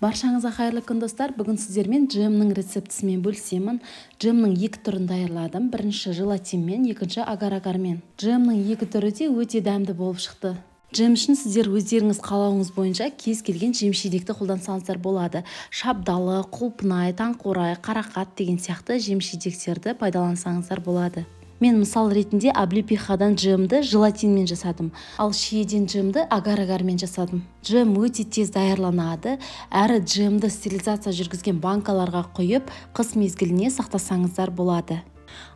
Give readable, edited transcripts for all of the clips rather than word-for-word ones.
Баршаңызға қайырлы күн достар. Бүгін сіздермен джемнің рецептісімен бөлісемін. Джемнің екі түрін дайырладым. Бірінші желатинмен, екінші агар-агармен. Джемнің екі түрі де өте дәмді болып шықты. Джем үшін сіздер өздеріңіз қалауыңыз бойынша кез келген жеміс-жидекті қолдансаңыздар болады. Шабдалы, құлпынай, таңқурай, қарақат деген сияқты жеміс-жидектерді пайдалансаңыздар болады. Мен мысал ретінде облепихадан джемді желатинмен жасадым, ал шиеден джемді агар-агармен жасадым. Джем өте тез даярланады, әрі джемді стерилизация жүргізген банкаларға құйып, қыс мезгіліне сақтасаңыздар болады.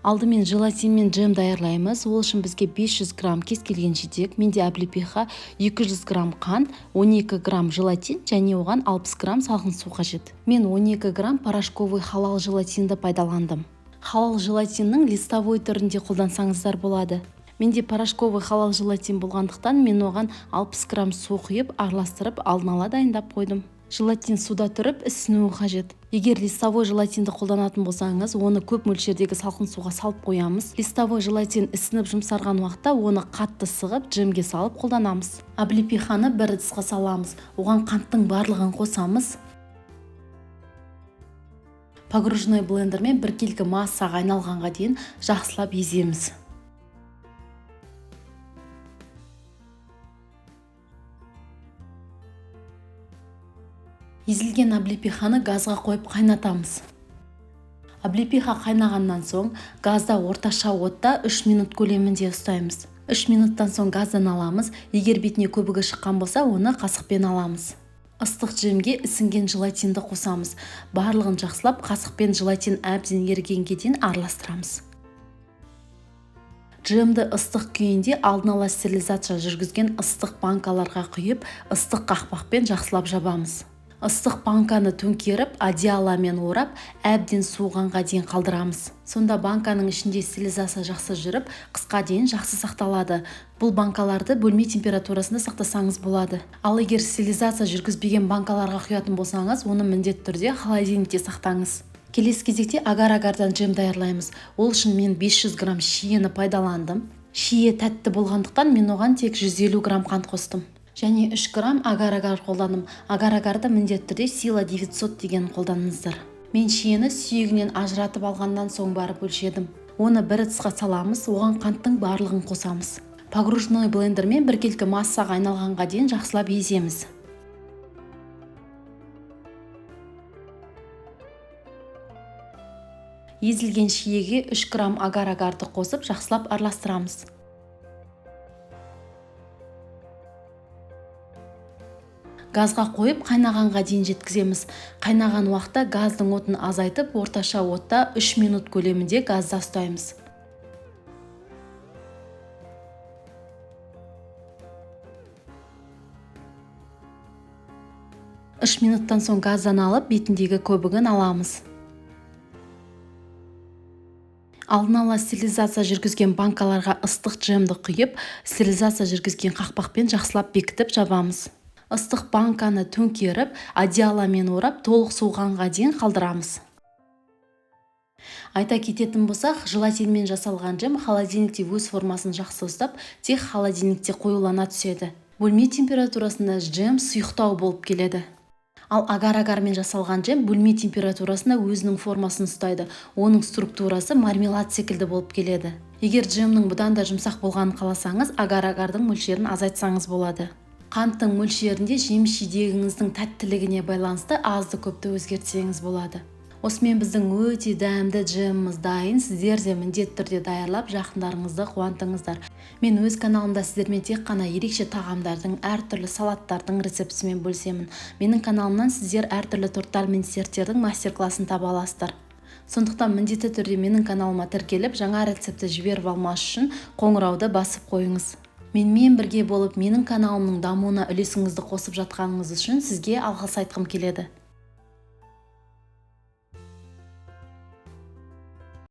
Алдымен желатинмен джем даярлаймыз. Ол үшін бізге 500 грамм кез келген жидек, менде облепиха, 200 грамм қант, 12 грамм желатин және оған 60 грамм салқын су қажет. Мен 12 грамм порошковый халал желатинді пайдаландым. Халал желатиннің листовой түрінде қолдансаңыздар болады. Менде порошковый халал желатин болғандықтан мен оған 60 грамм су құйып араластырып алдын ала дайындап қойдым. Желатин суда тұрып ісінуі қажет. Егер листовой желатинді қолданатын болсаңыз, оны көп мөлшердегі салқын суға салып қоямыз. Листовой желатин ісініп жұмсарған уақытта оны қатты сығып джемге салып қолданамыз. Облепиханы бір ыдысқа саламыз. Оған қанттың барлығын қосамыз. Погружной блендермен біркелкі массаға айналғанға дейін жақсылап еземіз. Езілген облепиханы газға қойып қайнатамыз. Облепиха қайнағаннан соң газда орташа отта 3 минут көлемінде ұстаймыз. 3 минуттан соң газдан аламыз. Егер бетіне көбігі шыққан болса, оны қасықпен аламыз. Ыстық джемге ісінген желатинді қосамыз. Барлығын жақсылап қасықпен желатин әбден ерігенге дейін араластырамыз. Джемді ыстық күйінде алдын ала стерилизация жүргізген ыстық банкаларға құйып, ыстық қақпақпен жақсылап жабамыз. Ыстық банканы төңкеріп, одеяломен орап, әбден суығанға дейін қалдырамыз. Сонда банканың ішінде стерилизация жақсы жүріп, қысқа дейін жақсы сақталады. Бұл банкаларды бөлме температурасында сақтасаңыз болады. Ал егер стерилизация жүргізбеген банкаларға құятын болсаңыз, оны міндетті түрде холодильникте сақтаңыз. Келесі кезекте агар-агардан джем даярлаймыз. Ол үшін мен 500 грамм шиені пайдаландым. Шие тәтті болғандықтан мен оған тек 150 грамм қант қостым. Және 3 грамм агар-агар қолданым. Агар-агарды міндетті түрде сила 900 деген қолданыңыздар. Мен шиені сүйегінен ажыратып алғаннан соң барып өлшедім. Оны бір ыдысқа саламыз, оған қанттың барлығын қосамыз. Погружной блендермен біркелкі массаға айналғанға дейін жақсылап еземіз. Езілген шиеге 3 грамм агар-агарды қосып жақсылап араластырамыз. Газға қойып қайнағанға дейін жеткіземіз. Қайнаған уақытта газдың отын азайтып, орташа отта 3 минут көлемінде газда ұстаймыз. Үш минуттан соң газдан алып, бетіндегі көбігін аламыз. Алдын ала стерилизация жүргізген банкаларға ыстық джемді құйып, стерилизация жүргізген қақпақпен жақсылап бекітіп жабамыз. Ыстық банканы төңкеріп, одеяломен орап, толық суығанға дейін қалдырамыз. Айта кететін болсақ, желатинмен жасалған джем холодильникте өз формасын жақсы ұстап, тек холодильникте қоюлана түседі. Бөлме температурасында джем сұйықтау болып келеді. Ал агар-агармен жасалған джем бөлме температурасында өзінің формасын ұстайды. Оның структурасы мармелад секілді болып келеді. Егер джемнің бұдан да жұмсақ болғанын қаласаңыз, агар-агардың мөлшерін азайтсаңыз болады. Қанттың мөлшерінде жеміс-жидегіңіздің тәттілігіне байланысты азды көпті өзгертсеңіз болады. Осымен біздің өте дәмді джеміміз дайын. Сіздер де міндетті түрде даярлап жақындарыңызды қуантыңыздар. Мен өз каналымда сіздермен тек қана ерекше тағамдардың, әртүрлі салаттардың рецептісімен бөлісемін. Менің каналымнан сіздер әртүрлі торттар мен десерттердің мастер-классын таба аласыздар. Сондықтан міндетті түрде менің каналыма тіркеліп, жаңа рецепті жіберіп алмас үшін қоңырауды басып қойыңыз. Менімен бірге болып, менің каналымның дамуына үлесіңізді қосып жатқаныңыз үшін сізге алғыс айтқым келеді.